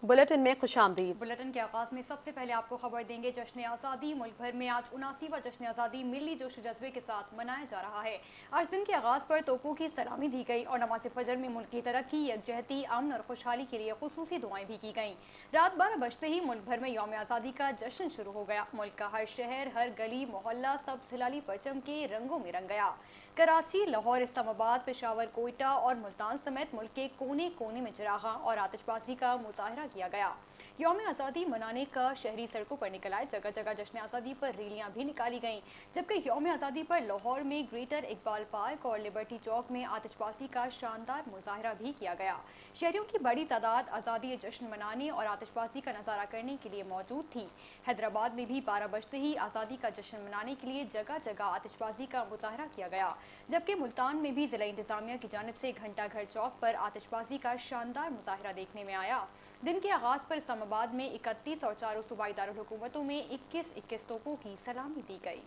Bulletin में खुशामदीद। Bulletin के आगाज में सबसे पहले आपको खबर देंगे जश्न आज़ादी। मुल्क भर में आज 79वां जश्न आज़ादी मिली जोश जज्बे के साथ मनाया जा रहा है। आज दिन के आगाज पर तोपों की सलामी दी गई और नमाज फजर में मुल्क की तरक्की, यकजहती, अमन और खुशहाली के लिए खुसूसी दुआएं भी की गईं। रात 12 बजते ही मुल्क भर में यौम आज़ादी का जश्न शुरू हो गया। मुल्क का हर शहर, हर गली मोहल्ला सब हिलाली परचम के रंगों में रंग गया। कराची, लाहौर, इस्लामाबाद, पेशावर, कोयटा और मुल्तान समेत मुल्क के कोने कोने में चिरागां और आतिशबाजी का मुजाहरा किया गया। यौम आज़ादी मनाने का शहरी सड़कों पर निकल आए। जगह जगह जश्न आज़ादी पर रैलियां भी निकाली गईं। जबकि यौम आज़ादी पर लाहौर में ग्रेटर इकबाल पार्क और लिबर्टी चौक में आतिशबाजी का शानदार मुजाहरा भी किया गया। शहरियों की बड़ी तादाद आज़ादी जश्न मनाने और आतिशबाजी का नज़ारा करने के लिए मौजूद थी। हैदराबाद में भी 12 बजते ही आज़ादी का जश्न मनाने के लिए जगह जगह आतिशबाजी का मुजाहरा किया गया। जबकि मुल्तान में भी जिला इंतजामिया की जानिब से घंटा घर चौक पर आतिशबाजी का शानदार मुजाहरा देखने में आया। दिन के आगाज पर इस्लामाबाद में 31 और चारों सूबाई दारुल हुकूमतों में 21-21 तोपों की सलामी दी गई।